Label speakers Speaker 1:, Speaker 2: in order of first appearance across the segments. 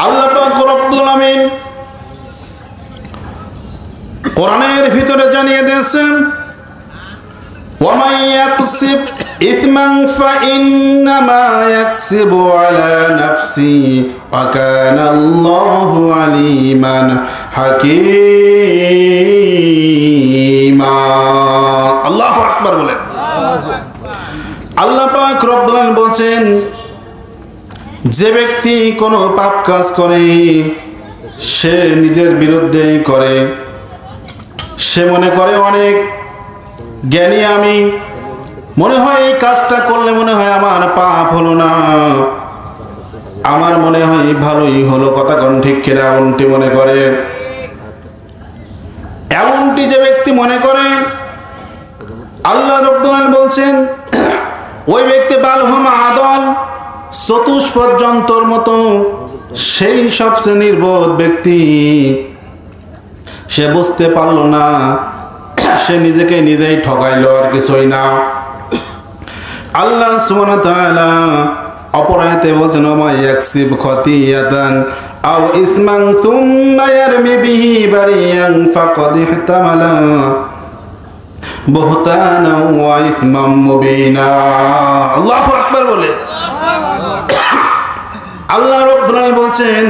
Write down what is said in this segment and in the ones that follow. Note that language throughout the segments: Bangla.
Speaker 1: আল্লাহ পাক রব্বুল আলামিন কোরআনের ভিতরে জানিয়ে দিয়েছেন وَمَنْ يَكْسِبْ إِثْمًا فَإِنَّمَا يَكْسِبُ عَلَى نَفْسِهِ وَكَانَ اللَّهُ عَلِيمًا حَكِيمًا আল্লাহু আকবার বলেন। আল্লাহ পাক রব্বুল আলামিন বলেন যে ব্যক্তি কোনো পাপ কাজ করে সে নিজের বিরুদ্ধেই করে, সে মনে করে অনেক জ্ঞানী আমি, মনে হয় এই কাজটা করলে মনে হয় আমার পাপ হলো না, আমার মনে হয় ভালোই হলো, কথা কোন ঠিক কিনা, এমনটি মনে করে। এমনটি যে ব্যক্তি মনে করে আল্লাহ রাব্বুল আলামিন বলছেন ওই ব্যক্তি বালহুম আদল, চতুষ্পদ যন্ত্রর মতো, সেই সবচেয়ে নির্বোধ ব্যক্তি। সে বুঝতে পারলো না, সে নিজেকে নিজেই ঠকাইলো, আর কিছুই না। আল্লাহ সুবহানাহু ওয়া তাআলা অপর আয়াতে বলেন ওয়া ইয়াকসিব খাতিয়াতান আও ইসমান সুম্মা ইয়ারমি বিহি বারিয়ান ফাকাদ ইহতামালা বুহতানা ওয়া ইসমান মুবিনা। আল্লাহু আকবার বলে। আল্লাহ রাব্বুল আলামিন বলছেন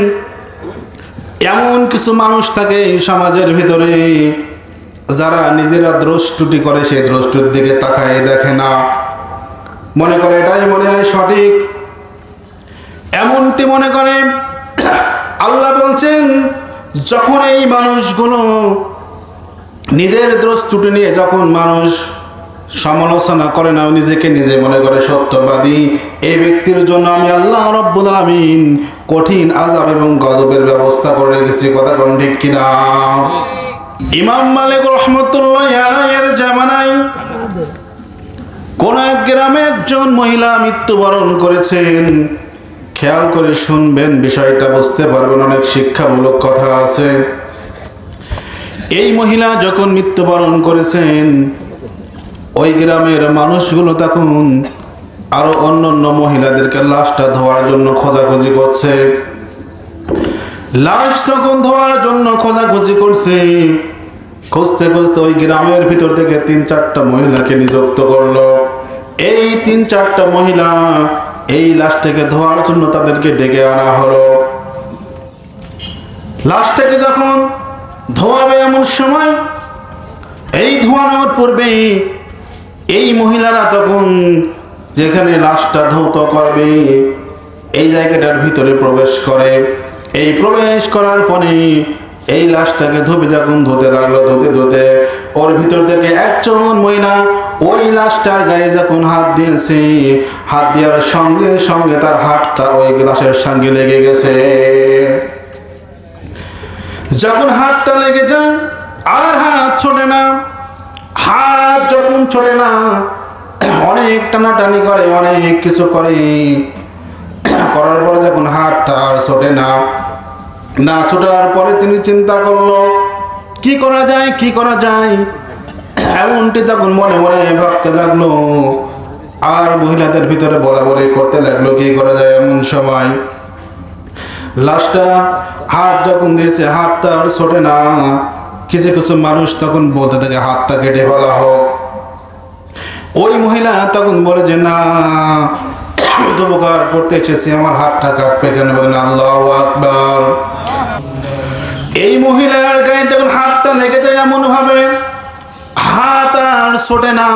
Speaker 1: এমন কিছু মানুষ থাকে সমাজের ভিতরে যারা নিজেরা দোষ ত্রুটি করে, সেই দোষ ত্রুটির দিকে তাকায় দেখে না, মনে করে এটাই মনে হয় সঠিক, এমনটি মনে করে। আল্লাহ বলছেন যখন এই মানুষগুলো নিজের দোষ ত্রুটি নিয়ে যখন মানুষ সমালোচনা করে না, নিজেকে নিজে মনে করে সত্যবাদী, এই ব্যক্তির জন্য আমি আল্লাহ রাব্বুল আলামিন কঠিন আযাব এবং গজবের ব্যবস্থা করে রেখেছি, কথা কোন ঠিক কিনা। ইমাম মালিক রাহমাতুল্লাহি আলাইহির জামানায় কোন এক গ্রামে একজন মহিলা মৃত্যুবরণ করেছেন। খেয়াল করে শুনবেন, বিষয়টা বুঝতে পারবেন, অনেক শিক্ষামূলক কথা আছে। এই মহিলা যখন মৃত্যুবরণ করেছেন, ওই গ্রামের মানুষগুলো তখন আরো অন্যান্য মহিলাদেরকে লাশটা ধোয়ার জন্য খোঁজাখুঁজি করছে। লাশ যখন ধোয়ার জন্য খোঁজাখুঁজি করছে, খুঁজতে খুঁজতে ওই গ্রামের ভিতর থেকে 3-4টা মহিলাকে নিযুক্ত করলো। এই 3-4টা মহিলা এই লাশটাকে ধোয়ার জন্য তাদেরকে ডেকে আনা হলো। লাশটাকে যখন ধোয়াবে এমন সময়, এই ধোয়ানোর পূর্বে এই মহিলারা তখন যেখানে লাশটা ধৌত করবে এই জায়গাটার ভিতরে প্রবেশ করে। এই প্রবেশ করার পরে এই লাশটাকে ধুবে যখন ধুতে লাগলো, ধুতে ধুতে ওর ভিতর থেকে একজন মহিলা ওই লাশটার গায়ে যখন হাত দিয়েছে, হাত দেওয়ার সঙ্গে সঙ্গে তার হাতটা ওই লাশের সঙ্গে লেগে গেছে। যখন হাতটা লেগে যায় আর হাত ছোটে না, হাত যখন ছোটে না, অনেক টানাটানি করে, অনেক কিছু করে, করার পরে যখন হাতটা আর ছোটে না, না ছোটার পরে তিনি চিন্তা করলো কি করা যায়, কি করা যায়। এমনটি তখন মনে মনে ভাবতে লাগলো, আর মহিলাদের ভিতরে বলা বলি করতে লাগলো কি করা যায়। এমন সময় লাশটা হাত যখন দিয়েছে, হাতটা আর ছোটে না, কিছু কিছু মানুষ তখন বলতে থাকে হাতটা কেটে ফেলা হোক। ওই মহিলা তখন বলে যে না, আমি তো উপকার করতে এসেছি, আমার হাতটা কাটবে কেন? বলেন আল্লাহু আকবার। এই মহিলার গায়ে যখন হাতটা লেগে যায় এমন ভাবে, হাত আর ছোটে না,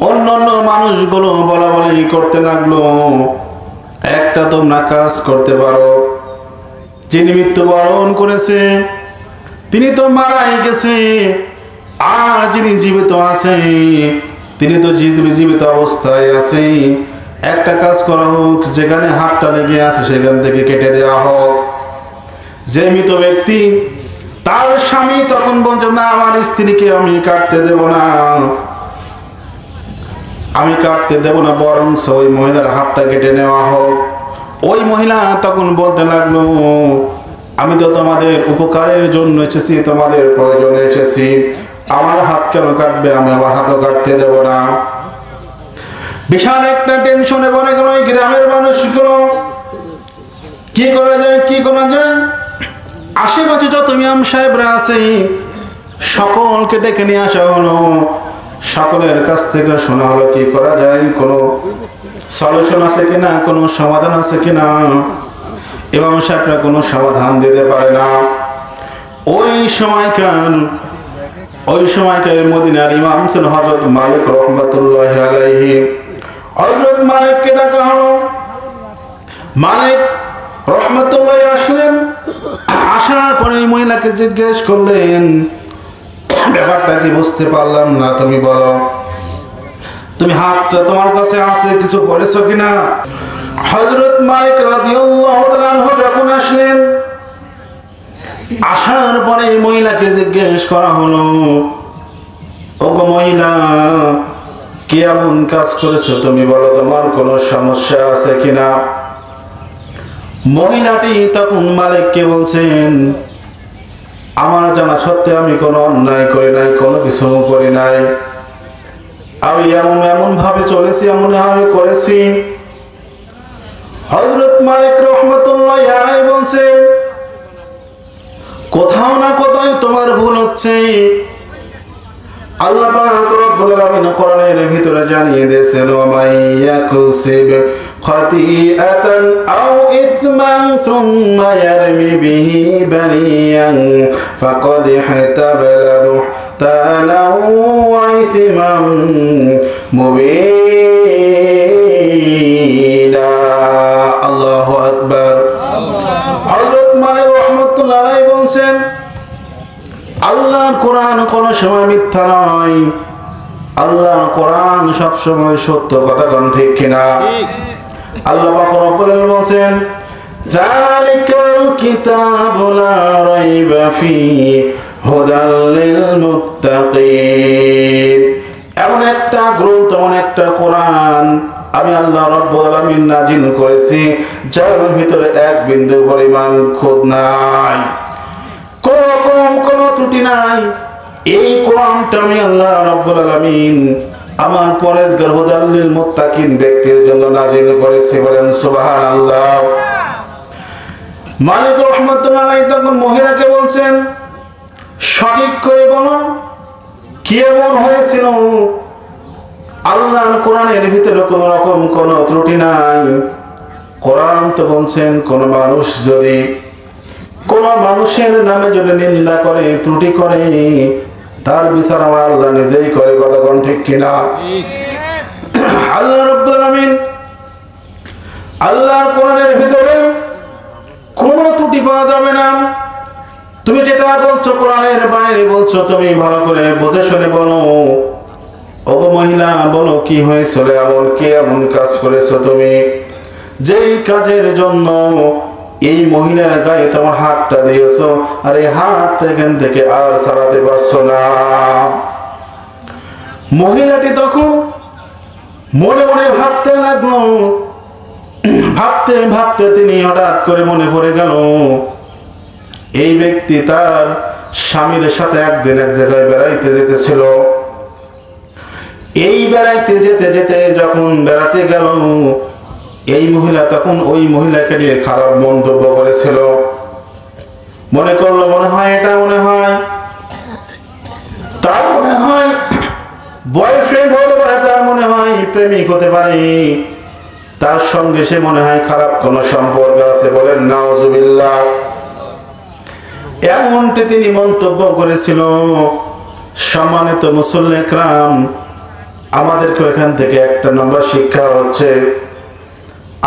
Speaker 1: অন্যান্য মানুষগুলো বলা বলি করতে লাগলো একটা তোমরা কাজ করতে পারো, যিনি মৃত্যুবরণ করেছে তিনি তো মারাই গেছে, আর যিনি জীবিত আছে তিনি তো জীবিত অবস্থায় আছে। একটা কাজ করা হোক, যেখানে হাতটা লেগে আছে সেখান থেকে কেটে দেওয়া হোক। যে মৃত ব্যক্তি তার স্বামী তখন বলছে না, আমার স্ত্রীকে আমি কাটতে দেব না, আমি কাটতে দেব না, বরং ওই মহিলার হাতটা কেটে নেওয়া হোক। ওই মহিলা তখন বলতে লাগলো আমি তো তোমাদের উপকারের জন্য এসেছি, তোমাদের প্রয়োজনে এসেছি, আমার হাত কেন কাটবে? আমি আমার হাতও কাটতে দেব না। বিশাল একটা টেনশনে পড়ে গেল ওই গ্রামের মানুষগুলো। কি করা যায়, কি করা যায়? আশেপাশে যত ইমাম সাহেবরা আছে সকলকে ডেকে নিয়ে আসা হলো। সকলের কাছ থেকে শোনা হলো কি করা যায়, কোনো সলিউশন আছে কিনা, কোনো সমাধান আছে কিনা। ইমাম সাহেবরা কোনো সমাধান দিতে পারে না। ওই সময়কার মদিনার ইমাম ছিল হযরত মালিক রাহমাতুল্লাহি আলাইহি। হযরত মালিককে ডাকা হলো। মালিক রহমতুল্লাহি আসলেন। আসার পরে ওই মহিলাকে জিজ্ঞেস করলেন, ব্যাপারটা কি বুঝতে পারলাম না, তুমি বলো, তুমি হাতটা তোমার কাছে আছে, কিছু করেছো কিনা? হযরত মালিক রাদিয়াল্লাহু তাআলা আনহু যখন আসলেন, আসার পরে মহিলাকে জিজ্ঞেস করা হলো, ওগো মহিলা, কি এমন কাজ করেছো, তুমি বলো, তোমার কোনো সমস্যা আছে কিনা? মহিলাটি তখন মালিককে বলছেন, আমার জানা সত্ত্বে আমি কোনো অন্যায় করি নাই, কোনো কিছু করি নাই, আমি এমন ভাবে চলেছি, এমন ভাবে করেছি। হযরত মালিক রাহমাতুল্লাহি আলাইহি বলছেন, কোথাও না কোথাও তোমার ভুল হচ্ছে। আল্লাহ পাক রব্বুল আলামিন কোরআনের ভিতরে জানিয়ে দিয়েছেন, ওয়া মাইয়াকুসিব খাতিআতান আও ইসমান সুম্মা ইয়ারমি বিহি বারিয়ান ফাকাদ ইহতাবালা বুহতানাও ওয়া ইসমান মুবিনা। আল্লাহু আকবার। হযরত মালিক রাহমাতুল্লাহি আলাইহি বলেন, আল্লাহর কোরআন কোনো সময় মিথ্যা নয়, আল্লাহর কোরআন সব সময় সত্য কথা, কোন ঠিক কিনা? আল্লাহ পাক রব্বুল আলামিন বলেন, যালিকাল কিতাবু লা রাইবা ফীহি হুদাল লিল মুত্তাকিন। এমন একটা গ্রন্থ, এমন একটা কোরআন আমি আল্লাহ রব্বুল আলামিন নাজিল করেছি, যার ভিতরে এক বিন্দু পরিমাণ খুঁত নাই, কোনো ত্রুটি নাই। এই কোরআনটা আমি আল্লাহ রাব্বুল আলামিন আমার পরেজগার হুদাল লিল মুত্তাকিন ব্যক্তির জন্য নাজিল করেছি। বলেন সুবহানাল্লাহ। মালিক রাহমাতুল্লাহি আলাইহি তখন মহিলাকে বলছেন, সঠিক করে বলো, কি এমন হয়েছিল? আল্লাহর কোরআনের ভিতরে কোনো রকম কোনো ত্রুটি নাই। কোরআন তো বলছেন, কোন মানুষ যদি কোন মানুষের নামে যদি নিন্দা করে, ত্রুটি করে, তার বিচার আমার আল্লাহ নিজেই করে, কতক্ষণ ঠিক কিনা? আল্লাহ রাব্বুল আলামিন আল্লাহর কোরআনের ভিতরে কোনো ত্রুটি পাওয়া যাবে না। তুমি যেটা বলছো কোরআনের বাইরে বলছো, তুমি ভালো করে বুঝে শুনে বলো। ওগো মহিলা, বলো কি হয়েছিল, এমন কাজ করেছো তুমি, যেই কাজের জন্য এই মহিলার গায়ে তোমার হাতটা দিয়েছো, আর এই হাতটা এখান থেকে আর ছাড়াতে পারছো না। মহিলাটি তখন মনে মনে ভাবতে লাগলো। ভাবতে ভাবতে তিনি হঠাৎ করে মনে পড়ে গেল, এই ব্যক্তি তার স্বামীর সাথে একদিন এক জায়গায় বেড়াইতে যেতেছিল। এই বেড়াইতে যেতে যেতে যখন বেড়াতে গেল, এই মহিলা তখন ওই মহিলাকে নিয়ে খারাপ মন্তব্য করেছিল। মনে করলো, মনে হয় এটা মনে হয় তার মনে হয় বয়ফ্রেন্ড হতে পারে, তার মনে হয় প্রেমিক হতে পারে, তার সঙ্গে সে মনে হয় খারাপ কোনো সম্পর্ক আছে। বলেন নাউজুবিল্লাহ। এমনটি তিনি মন্তব্য করেছিল। সম্মানিত মুসল্লি ইকরাম, আমাদেরকে এখান থেকে একটা নম্বর শিক্ষা হচ্ছে,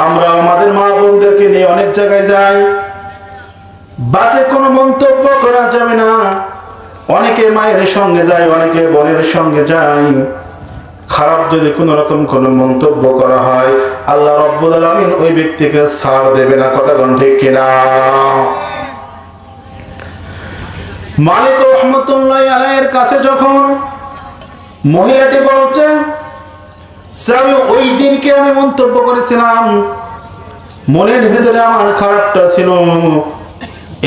Speaker 1: আমরা আমাদের মা বোনদেরকে নিয়ে অনেক জায়গায় যাই, বাজে কোনো মন্তব্য করা যাবে না। অনেকে মায়ের সঙ্গে যায়, অনেকে বোনের সঙ্গে যায়, খারাপ যদি কোনো রকম কোনো মন্তব্য করা হয়, আল্লাহ রাব্বুল আলামিন ওই ব্যক্তিকে ছাড় দেবে না, কতক্ষণ ঠিক কিনা? মালিক রাহমাতুল্লাহি আলাইহির কাছে যখন মহিলাটি বলছেন, আমি ওই দিনকে আমি মন্তব্য করেছিলাম, মনের ভিতরে আমার খারাপটা ছিল,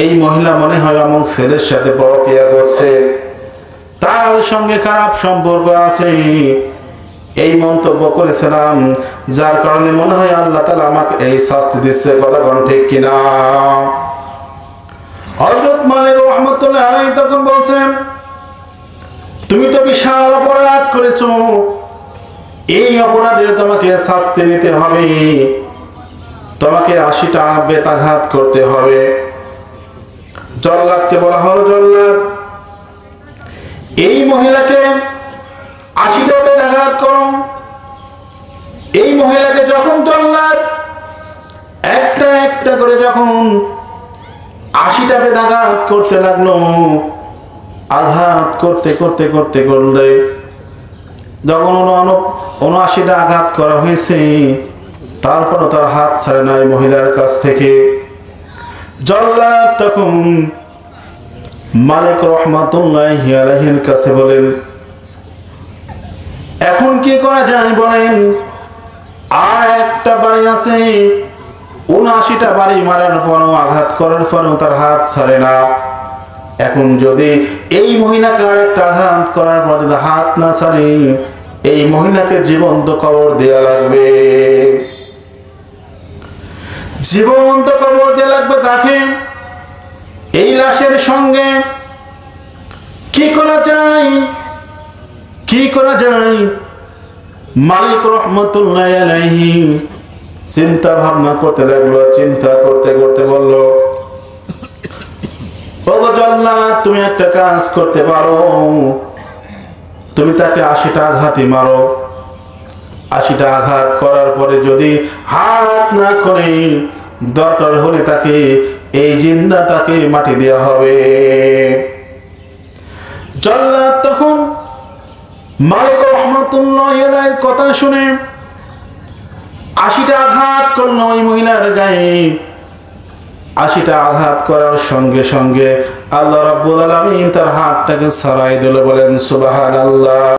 Speaker 1: এই মহিলা মনে হয় অমুক ছেলের সাথে পরকীয়া করছে, তার সঙ্গে খারাপ সম্পর্ক আছে, এই মন্তব্য করেছিলাম, যার কারণে মনে হয় আল্লাহ তাআলা আমাকে এই শাস্তি দিচ্ছে। কথা কোন ঠিক কিনা? হযরত মালিক রাহমাতুল্লাহ আলাইহি তখন বলছেন, তুমি তো বিশাল অপরাধ করেছো, এই অপরাধের তোমাকে শাস্তি নিতে হবে, তোমাকে 80টা বেতাঘাত করতে হবে। জল্লাদকে বলা হলো, জল্লাদ এই মহিলাকে 80টা বেতাঘাত করো। এই মহিলাকে যখন জল্লাদ একটা একটা করে যখন 80টা বেতাঘাত করতে লাগলো, আঘাত করতে করতে করতে করলে যখন 79টা আঘাত করা হয়েছে, তারপরও তার হাত ছাড়ে নাই মহিলার কাছ থেকে। জল্লাদ তখন মালিক রাহমাতুল্লাহি আলাইহির কাছে বলেন, এখন কি করা যায় বলেন? আর একটা বাড়ি আছে, 79টা বাড়ি মারার পরও আঘাত করার পরও তার হাত ছাড়ে না। এখন যদি এই মহিলাকে আর একটা আঘাত করার পর যদি হাত না ছাড়ে, এই মহিলাকে জীবন্ত কবর দেয়া লাগবে, জীবন্ত কবর দেয়া লাগবে তাকে। এই লাশের সঙ্গে কি করা যায়, কি করা যায়? মালিক রাহমাতুল্লাহি আলাইহি চিন্তা ভাবনা করতে লাগলো। চিন্তা করতে করতে বলল, ওগো জল্লাদ, তুমি একটা কাজ করতে পারো, তুমি তাকে 80টা আঘাতই মারো। 80টা আঘাত করার পরে যদি হাত না খোলে, দরকার হলে তাকে এই জিন্দা তাকে মাটি দেওয়া হবে। জল্লাদ তখন মালিক রাহমাতুল্লাহি আলাইহির কথা শুনে 80টা আঘাত করলো ওই মহিলার গায়ে। 80টা আঘাত করার সঙ্গে সঙ্গে আল্লাহ রাব্বুল আলামিন তার হাতটাকে ছাড়াই দিল। বলেন সুবহানাল্লাহ।